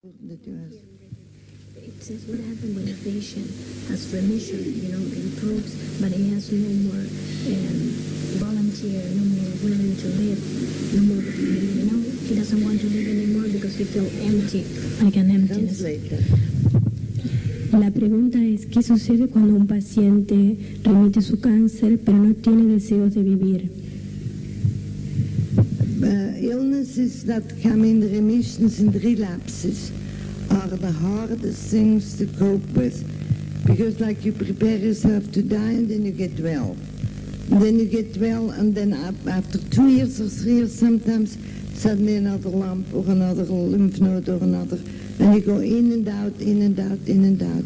That you asked. It says what happened when a patient has remission, improves, but he has no more volunteer, no more willing to live, no more, he doesn't want to live anymore because he feels empty, like an emptiness. La pregunta es, ¿qué sucede cuando un paciente remite su cáncer pero no tiene deseos de vivir? Illnesses that come in remissions and relapses are the hardest things to cope with, because like you prepare yourself to die and then you get well. And then you get well, and then after 2 years or 3 years sometimes, suddenly another lump or another lymph node or another, and you go in and out, in and out, in and out.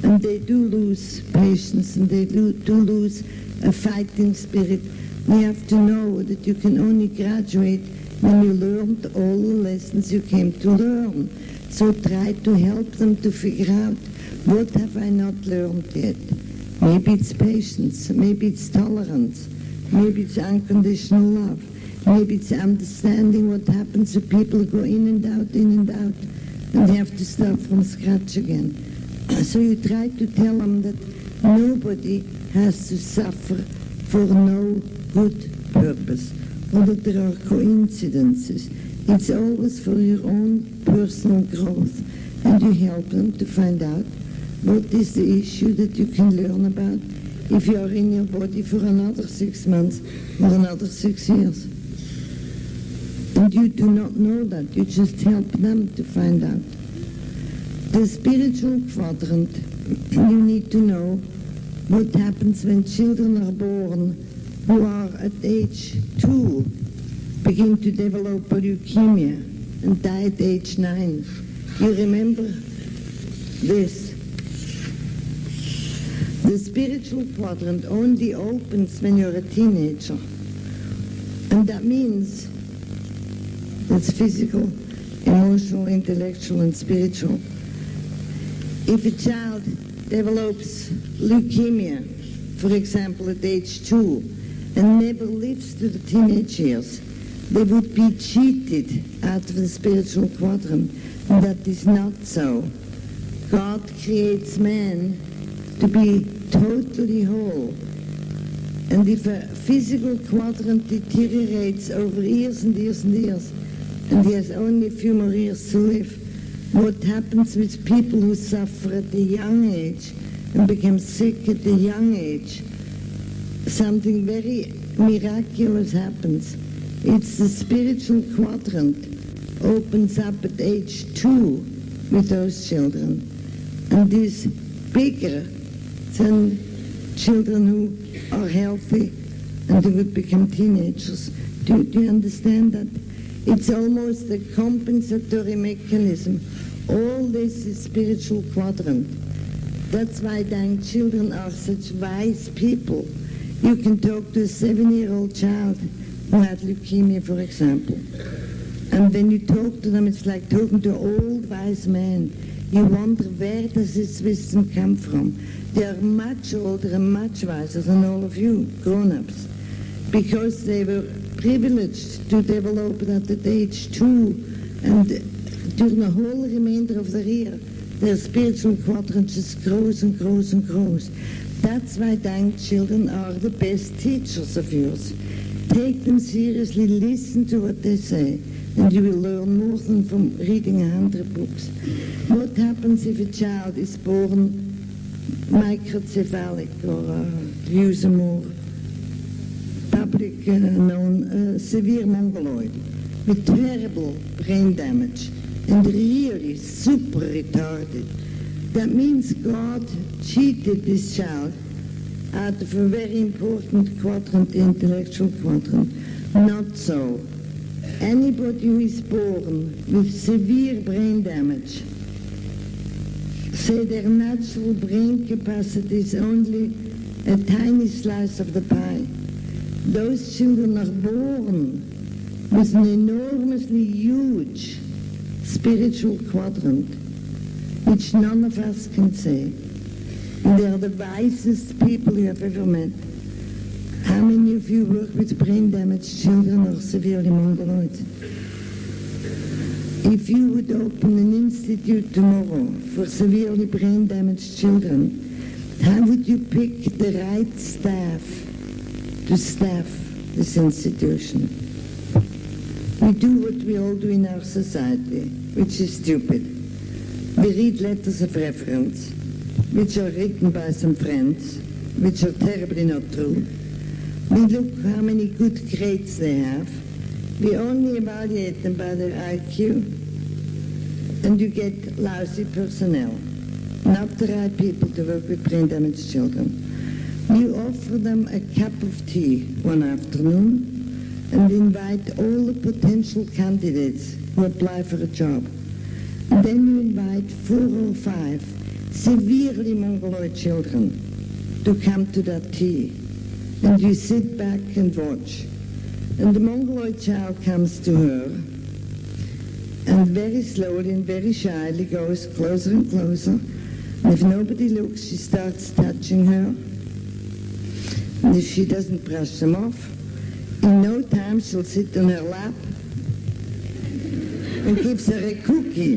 And they do lose patience, and they do lose a fighting spirit. You have to know that you can only graduate when you learned all the lessons you came to learn. So try to help them to figure out, what have I not learned yet? Maybe it's patience, maybe it's tolerance, maybe it's unconditional love, maybe it's understanding what happens to people who go in and out, and they have to start from scratch again. So you try to tell them that nobody has to suffer for no good purpose, or that there are coincidences. It's always for your own personal growth, and you help them to find out what is the issue that you can learn about if you are in your body for another 6 months or another 6 years. And you do not know that, you just help them to find out. The spiritual quadrant, you need to know what happens when children are born who are at age 2, begin to develop leukemia and die at age 9. You remember this? The spiritual quadrant only opens when you're a teenager. And that means it's physical, emotional, intellectual, and spiritual. If a child develops leukemia, for example, at age 2, and never lives to the teenage years, they would be cheated out of the spiritual quadrant. And that is not so. God creates man to be totally whole. And if a physical quadrant deteriorates over years and years and years, and he has only a few more years to live, what happens with people who suffer at a young age and become sick at a young age? Something very miraculous happens. It's the spiritual quadrant opens up at age 2 with those children, and is bigger than children who are healthy and who would become teenagers. Do you understand that? It's almost a compensatory mechanism. All this is spiritual quadrant. That's why young children are such wise people. You can talk to a 7-year-old child who had leukemia, for example. And when you talk to them, it's like talking to an old, wise man. You wonder, where does this wisdom come from? They are much older and much wiser than all of you, grown-ups, because they were privileged to develop that at age 2, and during the whole remainder of their year, their spiritual quadrant just grows and grows and grows. That's why young children are the best teachers of yours. Take them seriously, listen to what they say, and you will learn more than from reading 100 books. What happens if a child is born microcephalic, or use a more public known severe mongoloid, with terrible brain damage, and really super retarded? That means God cheated this child out of a very important quadrant, the intellectual quadrant. Not so. Anybody who is born with severe brain damage, say their natural brain capacity is only a tiny slice of the pie. Those children are born with an enormously huge spiritual quadrant, which none of us can say. And they are the wisest people you have ever met. How many of you work with brain damaged children or severely mongoloid? If you would open an institute tomorrow for severely brain-damaged children, how would you pick the right staff to staff this institution? We do what we all do in our society, which is stupid. We read letters of reference, which are written by some friends, which are terribly not true. We look how many good grades they have. We only evaluate them by their IQ, and you get lousy personnel, not the right people to work with brain-damaged children. You offer them a cup of tea one afternoon and invite all the potential candidates who apply for a job. And then you invite 4 or 5 severely mongoloid children to come to that tea. And you sit back and watch. And the mongoloid child comes to her and very slowly and very shyly goes closer and closer. And if nobody looks, she starts touching her. And if she doesn't brush them off, in no time she'll sit on her lap and gives her a cookie.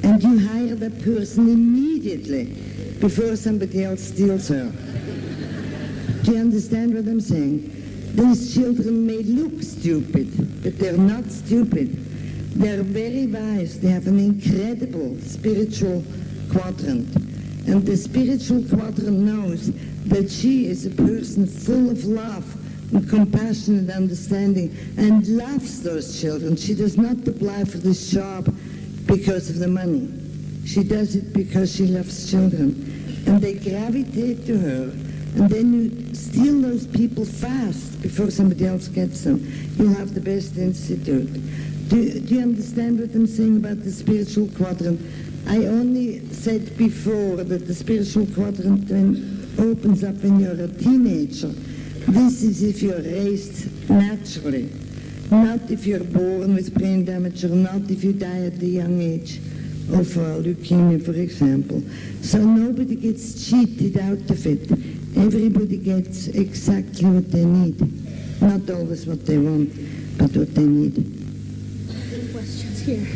And you hire that person immediately before somebody else steals her. Do you understand what I'm saying? These children may look stupid, but they're not stupid. They're very wise. They have an incredible spiritual quadrant. And the spiritual quadrant knows that she is a person full of love and compassion and understanding and loves those children. She does not apply for this job because of the money. She does it because she loves children. And they gravitate to her. And then you steal those people fast before somebody else gets them. You'll have the best institute. Do you understand what I'm saying about the spiritual quadrant? I only said before that the spiritual quadrant opens up when you're a teenager. This is if you're raised naturally, not if you're born with brain damage or not if you die at the young age of leukemia, for example. So nobody gets cheated out of it. Everybody gets exactly what they need. Not always what they want, but what they need. Questions here.